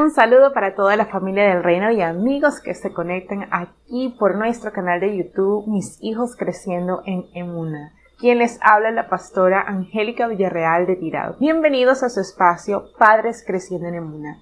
Un saludo para toda la familia del reino y amigos que se conectan aquí por nuestro canal de YouTube, Mis Hijos Creciendo en Emuná. Quien les habla, la pastora Angélica Villarreal de Tirado. Bienvenidos a su espacio, Padres Creciendo en Emuná.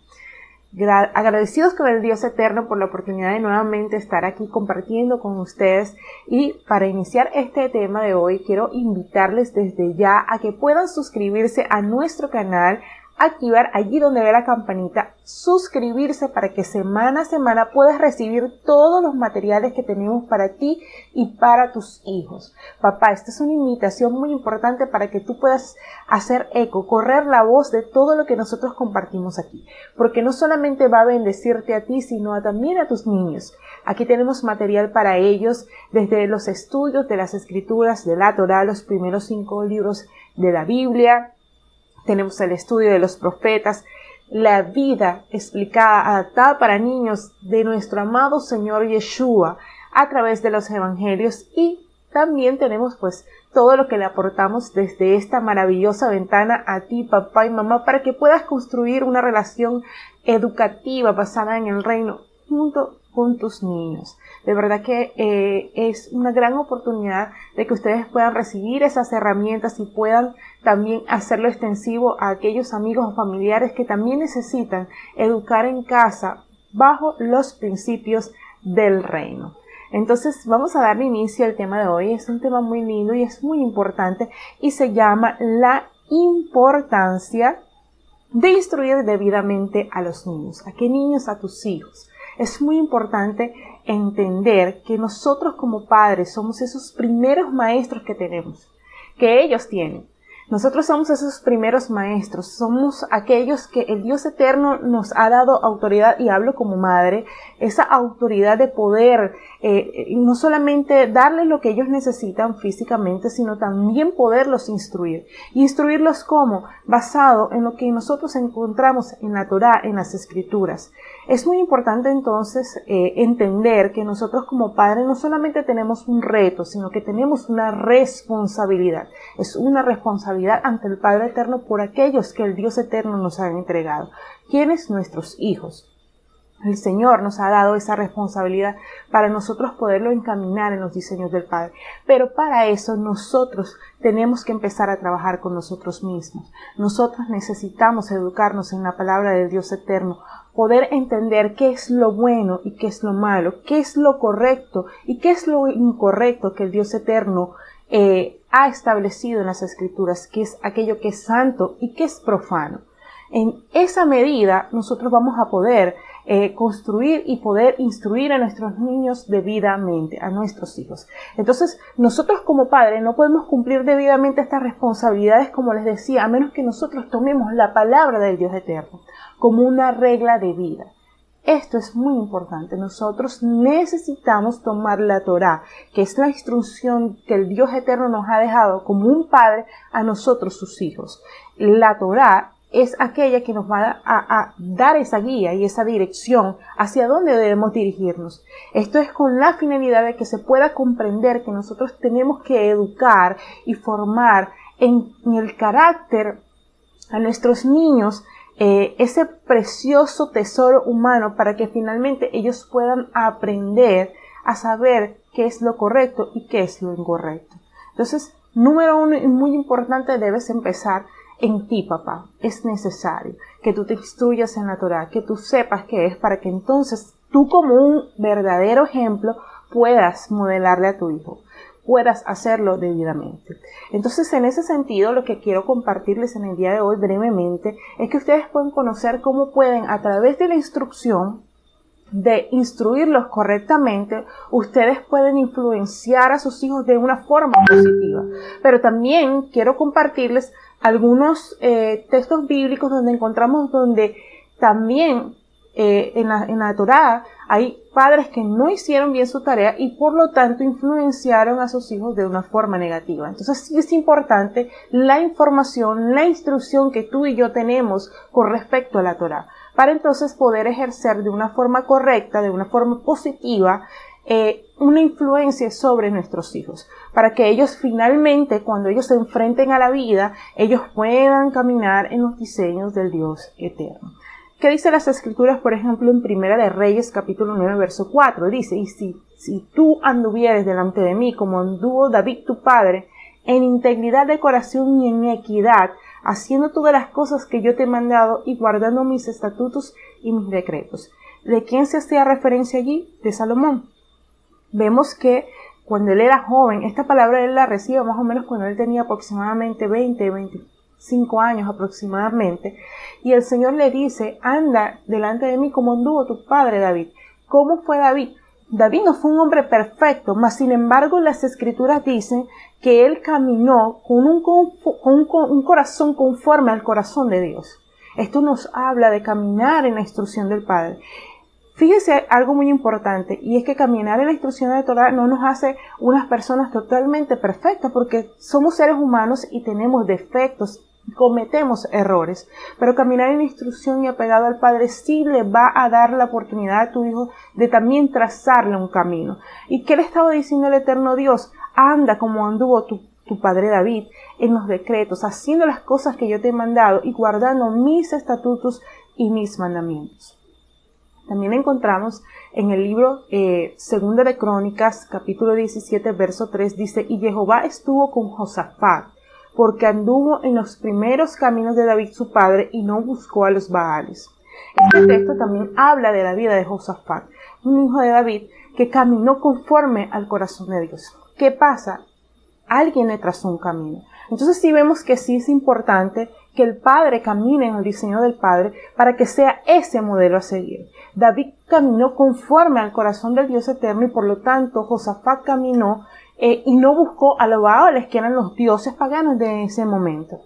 Agradecidos con el Dios eterno por la oportunidad de nuevamente estar aquí compartiendo con ustedes, y para iniciar este tema de hoy quiero invitarles desde ya a que puedan suscribirse a nuestro canal, activar allí donde ve la campanita, suscribirse para que semana a semana puedas recibir todos los materiales que tenemos para ti y para tus hijos. Papá, esta es una invitación muy importante para que tú puedas hacer eco, correr la voz de todo lo que nosotros compartimos aquí, porque no solamente va a bendecirte a ti, sino también a tus niños. Aquí tenemos material para ellos, desde los estudios de las escrituras, de la Torá, los primeros 5 libros de la Biblia. Tenemos el estudio de los profetas, la vida explicada, adaptada para niños de nuestro amado Señor Yeshua a través de los evangelios, y también tenemos pues todo lo que le aportamos desde esta maravillosa ventana a ti, papá y mamá, para que puedas construir una relación educativa basada en el reino junto con tus niños. De verdad que es una gran oportunidad de que ustedes puedan recibir esas herramientas y puedan también hacerlo extensivo a aquellos amigos o familiares que también necesitan educar en casa bajo los principios del reino. Entonces vamos a darle inicio al tema de hoy. Es un tema muy lindo y es muy importante, y se llama la importancia de instruir debidamente a los niños. ¿A qué niños? A tus hijos. Es muy importante entender que nosotros como padres somos esos primeros maestros que tenemos, que ellos tienen. Nosotros somos esos primeros maestros, somos aquellos que el Dios eterno nos ha dado autoridad, y hablo como madre, esa autoridad de poder no solamente darles lo que ellos necesitan físicamente, sino también poderlos instruir. ¿Instruirlos cómo? Basado en lo que nosotros encontramos en la Torá, en las Escrituras. Es muy importante entonces entender que nosotros como padres no solamente tenemos un reto, sino que tenemos una responsabilidad. Es una responsabilidad ante el Padre Eterno por aquellos que el Dios Eterno nos ha entregado. ¿Quiénes? Nuestros hijos. El Señor nos ha dado esa responsabilidad para nosotros poderlo encaminar en los diseños del Padre. Pero para eso nosotros tenemos que empezar a trabajar con nosotros mismos. Nosotros necesitamos educarnos en la palabra del Dios Eterno, poder entender qué es lo bueno y qué es lo malo, qué es lo correcto y qué es lo incorrecto que el Dios Eterno ha establecido en las Escrituras, qué es aquello que es santo y qué es profano. En esa medida nosotros vamos a poder construir y poder instruir a nuestros niños debidamente, a nuestros hijos. Entonces, nosotros como padres no podemos cumplir debidamente estas responsabilidades, como les decía, a menos que nosotros tomemos la palabra del Dios Eterno como una regla de vida. Esto es muy importante. Nosotros necesitamos tomar la Torá, que es la instrucción que el Dios Eterno nos ha dejado como un padre a nosotros, sus hijos. La Torá es aquella que nos va a dar esa guía y esa dirección hacia dónde debemos dirigirnos. Esto es con la finalidad de que se pueda comprender que nosotros tenemos que educar y formar en el carácter a nuestros niños, ese precioso tesoro humano, para que finalmente ellos puedan aprender a saber qué es lo correcto y qué es lo incorrecto. Entonces, número 1 y muy importante, debes empezar en ti, papá. Es necesario que tú te instruyas en la Torá, que tú sepas qué es, para que entonces tú, como un verdadero ejemplo, puedas modelarle a tu hijo, puedas hacerlo debidamente. Entonces, en ese sentido, lo que quiero compartirles en el día de hoy brevemente es que ustedes pueden conocer cómo pueden, a través de la instrucción, de instruirlos correctamente, ustedes pueden influenciar a sus hijos de una forma positiva. Pero también quiero compartirles algunos textos bíblicos donde encontramos donde también en la Torá hay padres que no hicieron bien su tarea y por lo tanto influenciaron a sus hijos de una forma negativa. Entonces sí es importante la información, la instrucción que tú y yo tenemos con respecto a la Torá, para entonces poder ejercer de una forma correcta, de una forma positiva, una influencia sobre nuestros hijos, para que ellos finalmente, cuando ellos se enfrenten a la vida, ellos puedan caminar en los diseños del Dios eterno. ¿Qué dice las Escrituras, por ejemplo, en Primera de Reyes, capítulo 9, verso 4? Dice, y si tú anduvieres delante de mí, como anduvo David tu padre, en integridad de corazón y en equidad, haciendo todas las cosas que yo te he mandado y guardando mis estatutos y mis decretos. ¿De quién se hacía referencia allí? De Salomón. Vemos que cuando él era joven, esta palabra él la recibe más o menos cuando él tenía aproximadamente 25 años aproximadamente, y el Señor le dice, anda delante de mí como anduvo tu padre David. ¿Cómo fue David? David no fue un hombre perfecto, mas sin embargo las Escrituras dicen que él caminó con un corazón conforme al corazón de Dios. Esto nos habla de caminar en la instrucción del Padre. Fíjese algo muy importante, y es que caminar en la instrucción de la Torá no nos hace unas personas totalmente perfectas, porque somos seres humanos y tenemos defectos, cometemos errores, pero caminar en la instrucción y apegado al Padre sí le va a dar la oportunidad a tu hijo de también trazarle un camino. ¿Y qué le estaba diciendo el eterno Dios? Anda como anduvo tu padre David en los decretos, haciendo las cosas que yo te he mandado y guardando mis estatutos y mis mandamientos. También encontramos en el libro Segunda de Crónicas, capítulo 17, verso 3, dice, y Jehová estuvo con Josafat, porque anduvo en los primeros caminos de David su padre y no buscó a los Baales. Este texto también habla de la vida de Josafat, un hijo de David que caminó conforme al corazón de Dios. ¿Qué pasa? Alguien le trazó un camino. Entonces sí vemos que sí es importante que el padre camine en el diseño del padre para que sea ese modelo a seguir. David caminó conforme al corazón del Dios eterno y por lo tanto Josafat caminó y no buscó a los Baales, que eran los dioses paganos de ese momento.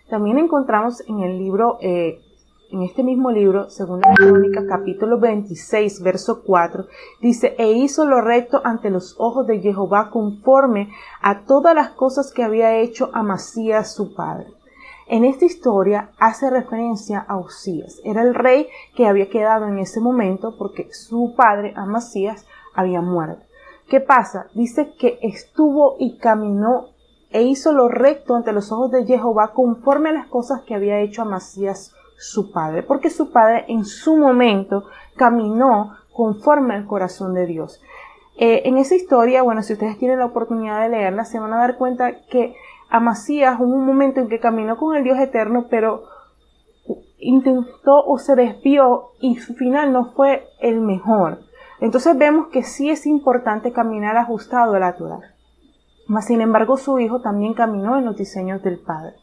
También encontramos en el libro, en este mismo libro, Segunda de Crónicas, capítulo 26, verso 4, dice, e hizo lo recto ante los ojos de Jehová conforme a todas las cosas que había hecho Amasías su padre. En esta historia hace referencia a Usías. Era el rey que había quedado en ese momento porque su padre, Amasías, había muerto. ¿Qué pasa? Dice que estuvo y caminó e hizo lo recto ante los ojos de Jehová conforme a las cosas que había hecho Amasías su padre, porque su padre en su momento caminó conforme al corazón de Dios. En esa historia, bueno, si ustedes tienen la oportunidad de leerla, se van a dar cuenta que Amasías hubo un momento en que caminó con el Dios eterno, pero intentó o se desvió y su final no fue el mejor. Entonces vemos que sí es importante caminar ajustado a la Torá. Mas sin embargo su hijo también caminó en los diseños del Padre.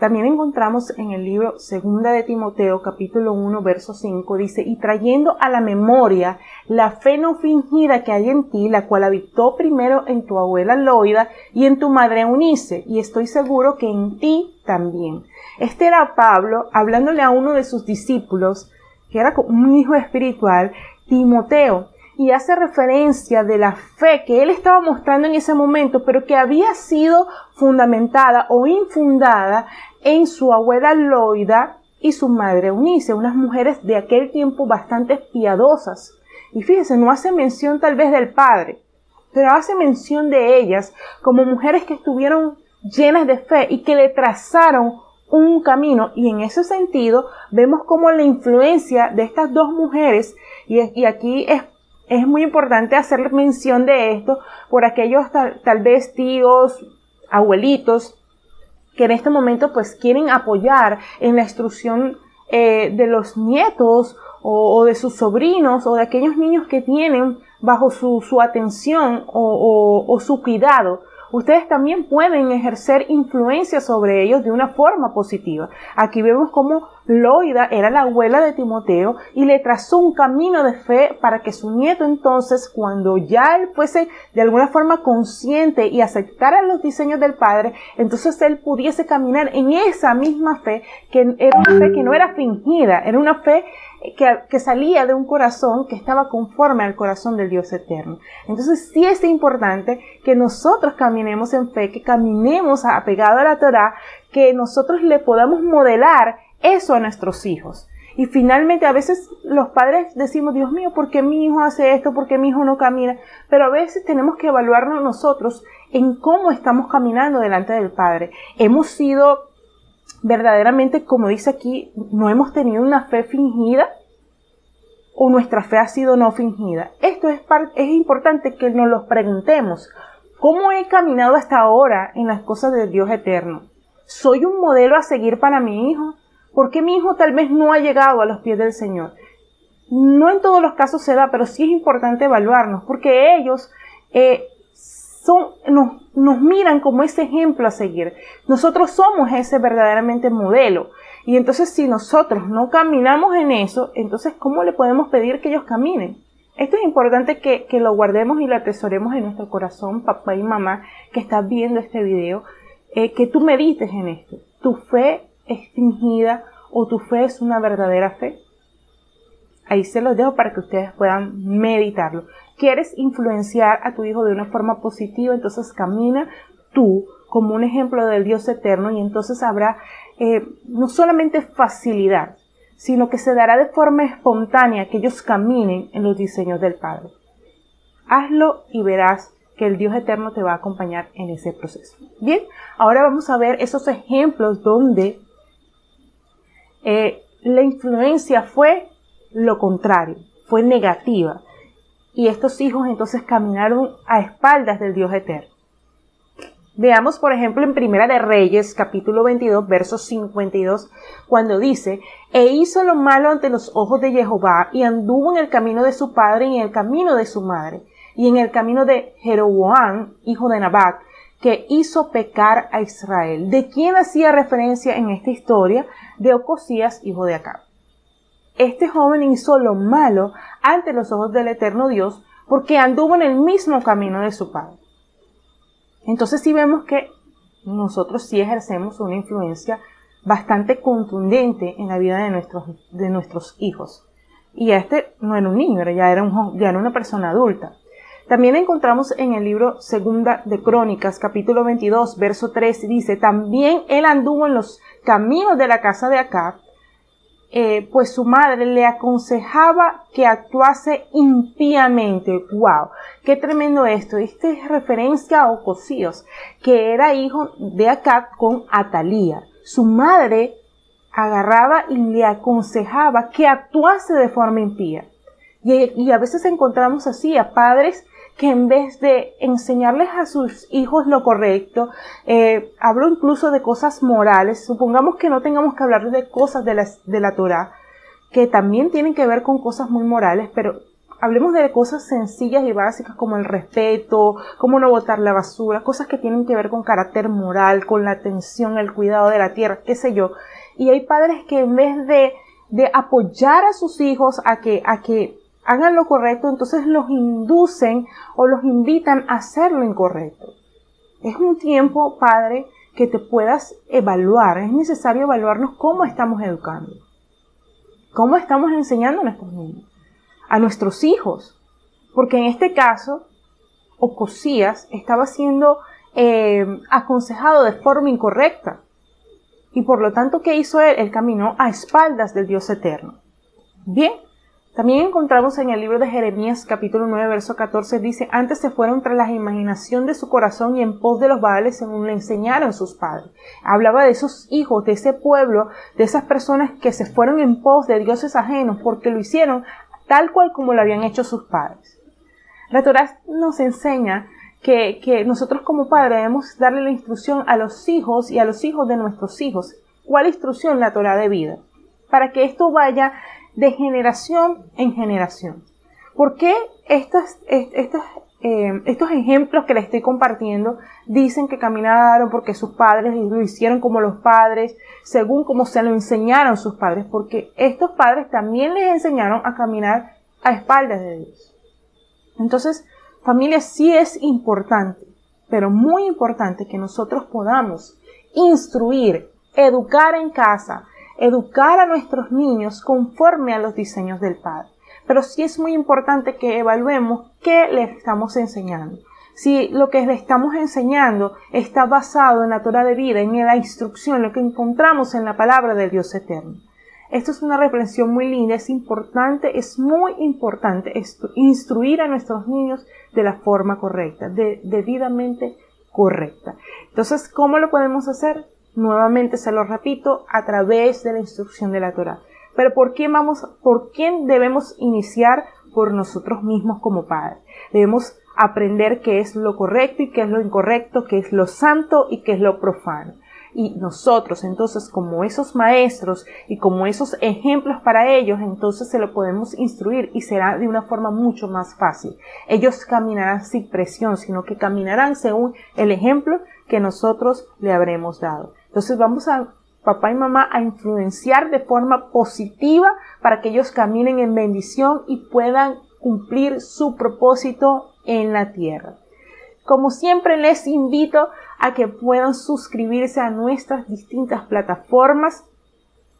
También encontramos en el libro Segunda de Timoteo, capítulo 1, verso 5, dice, y trayendo a la memoria la fe no fingida que hay en ti, la cual habitó primero en tu abuela Loida y en tu madre Eunice, y estoy seguro que en ti también. Este era Pablo hablándole a uno de sus discípulos, que era un hijo espiritual, Timoteo, y hace referencia de la fe que él estaba mostrando en ese momento, pero que había sido fundamentada o infundada en su abuela Loida y su madre Eunice, unas mujeres de aquel tiempo bastante piadosas. Y fíjense, no hace mención tal vez del padre, pero hace mención de ellas como mujeres que estuvieron llenas de fe y que le trazaron un camino. Y en ese sentido vemos como la influencia de estas dos mujeres, y aquí es muy importante hacer mención de esto por aquellos tal vez tíos, abuelitos, que en este momento pues quieren apoyar en la instrucción de los nietos o de sus sobrinos o de aquellos niños que tienen bajo su atención o su cuidado. Ustedes también pueden ejercer influencia sobre ellos de una forma positiva. Aquí vemos cómo Loida era la abuela de Timoteo y le trazó un camino de fe para que su nieto entonces, cuando ya él fuese de alguna forma consciente y aceptara los diseños del padre, entonces él pudiese caminar en esa misma fe, que era una fe que no era fingida, era una fe que salía de un corazón que estaba conforme al corazón del Dios eterno. Entonces sí es importante que nosotros caminemos en fe, que caminemos apegado a la Torá, que nosotros le podamos modelar eso a nuestros hijos. Y finalmente a veces los padres decimos, Dios mío, ¿por qué mi hijo hace esto? ¿Por qué mi hijo no camina? Pero a veces tenemos que evaluarnos nosotros en cómo estamos caminando delante del Padre. Hemos sido verdaderamente, como dice aquí, no hemos tenido una fe fingida o nuestra fe ha sido no fingida. Esto es importante que nos lo preguntemos. ¿Cómo he caminado hasta ahora en las cosas del Dios eterno? ¿Soy un modelo a seguir para mi hijo? ¿Por qué mi hijo tal vez no ha llegado a los pies del Señor? No en todos los casos se da, pero sí es importante evaluarnos, porque ellos nos miran como ese ejemplo a seguir. Nosotros somos ese verdaderamente modelo. Y entonces si nosotros no caminamos en eso, entonces ¿cómo le podemos pedir que ellos caminen? Esto es importante que lo guardemos y lo atesoremos en nuestro corazón, papá y mamá, que estás viendo este video, que tú medites en esto. ¿Tu fe es fingida o tu fe es una verdadera fe? Ahí se los dejo para que ustedes puedan meditarlo. ¿Quieres influenciar a tu hijo de una forma positiva? Entonces camina tú como un ejemplo del Dios eterno y entonces habrá no solamente facilidad, sino que se dará de forma espontánea que ellos caminen en los diseños del Padre. Hazlo y verás que el Dios eterno te va a acompañar en ese proceso. Bien, ahora vamos a ver esos ejemplos donde la influencia fue lo contrario, fue negativa. Y estos hijos entonces caminaron a espaldas del Dios eterno. Veamos, por ejemplo, en Primera de Reyes, capítulo 22, verso 52, cuando dice: E hizo lo malo ante los ojos de Jehová, y anduvo en el camino de su padre y en el camino de su madre, y en el camino de Jeroboam, hijo de Nabat, que hizo pecar a Israel. ¿De quién hacía referencia en esta historia? De Ocosías, hijo de Acab. Este joven hizo lo malo ante los ojos del eterno Dios, porque anduvo en el mismo camino de su padre. Entonces sí vemos que nosotros sí ejercemos una influencia bastante contundente en la vida de nuestros hijos. Y este no era un niño, ya era una persona adulta. También encontramos en el libro Segunda de Crónicas, capítulo 22, verso 3, dice: También él anduvo en los caminos de la casa de Acab, pues su madre le aconsejaba que actuase impíamente. ¡Wow! ¡Qué tremendo esto! Esta es referencia a Ocosías, que era hijo de Acab con Atalía. Su madre agarraba y le aconsejaba que actuase de forma impía. Y a veces encontramos así a padres que en vez de enseñarles a sus hijos lo correcto, hablo incluso de cosas morales. Supongamos que no tengamos que hablar de cosas de la Torá, que también tienen que ver con cosas muy morales, pero hablemos de cosas sencillas y básicas como el respeto, cómo no botar la basura, cosas que tienen que ver con carácter moral, con la atención, el cuidado de la tierra, qué sé yo. Y hay padres que en vez de apoyar a sus hijos a que hagan lo correcto, entonces los inducen o los invitan a hacer lo incorrecto. Es un tiempo, padre, que te puedas evaluar. Es necesario evaluarnos cómo estamos educando, cómo estamos enseñando a nuestros niños, a nuestros hijos. Porque en este caso, Ocosías estaba siendo aconsejado de forma incorrecta. Y por lo tanto, ¿qué hizo él? Él caminó a espaldas del Dios eterno. Bien. También encontramos en el libro de Jeremías, capítulo 9, verso 14, dice: Antes se fueron tras la imaginación de su corazón y en pos de los baales según le enseñaron sus padres. Hablaba de esos hijos, de ese pueblo, de esas personas que se fueron en pos de dioses ajenos porque lo hicieron tal cual como lo habían hecho sus padres. La Torá nos enseña que nosotros como padres debemos darle la instrucción a los hijos y a los hijos de nuestros hijos. ¿Cuál instrucción? La Torá de vida. Para que esto vaya de generación en generación. ¿Por qué estos ejemplos que les estoy compartiendo dicen que caminaron porque sus padres lo hicieron como los padres, según como se lo enseñaron sus padres? Porque estos padres también les enseñaron a caminar a espaldas de Dios. Entonces, familia, sí es importante, pero muy importante que nosotros podamos instruir, educar en casa, educar a nuestros niños conforme a los diseños del Padre. Pero sí es muy importante que evaluemos qué les estamos enseñando. Si lo que le estamos enseñando está basado en la Torá de vida, en la instrucción, lo que encontramos en la palabra del Dios eterno. Esto es una reflexión muy linda, es muy importante instruir a nuestros niños de la forma correcta, debidamente correcta. Entonces, ¿cómo lo podemos hacer? Nuevamente se lo repito, a través de la instrucción de la Torá. Pero ¿por qué debemos iniciar por nosotros mismos como padres? Debemos aprender qué es lo correcto y qué es lo incorrecto, qué es lo santo y qué es lo profano. Y nosotros, entonces, como esos maestros y como esos ejemplos para ellos, entonces se lo podemos instruir y será de una forma mucho más fácil. Ellos caminarán sin presión, sino que caminarán según el ejemplo que nosotros le habremos dado. Entonces vamos a papá y mamá a influenciar de forma positiva para que ellos caminen en bendición y puedan cumplir su propósito en la tierra. Como siempre, les invito a que puedan suscribirse a nuestras distintas plataformas.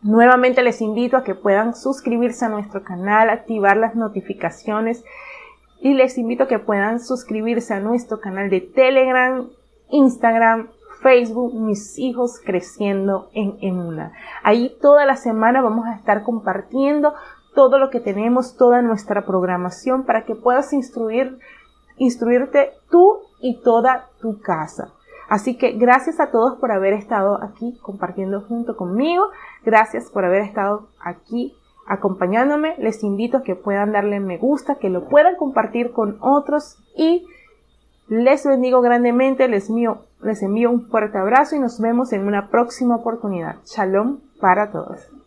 Nuevamente les invito a que puedan suscribirse a nuestro canal, activar las notificaciones y les invito a que puedan suscribirse a nuestro canal de Telegram, Instagram, Facebook, Mis Hijos Creciendo en Emuna. Ahí toda la semana vamos a estar compartiendo todo lo que tenemos, toda nuestra programación para que puedas instruirte tú y toda tu casa. Así que gracias a todos por haber estado aquí compartiendo junto conmigo. Gracias por haber estado aquí acompañándome. Les invito a que puedan darle me gusta, que lo puedan compartir con otros y les bendigo grandemente. Les envío un fuerte abrazo y nos vemos en una próxima oportunidad. Shalom para todos.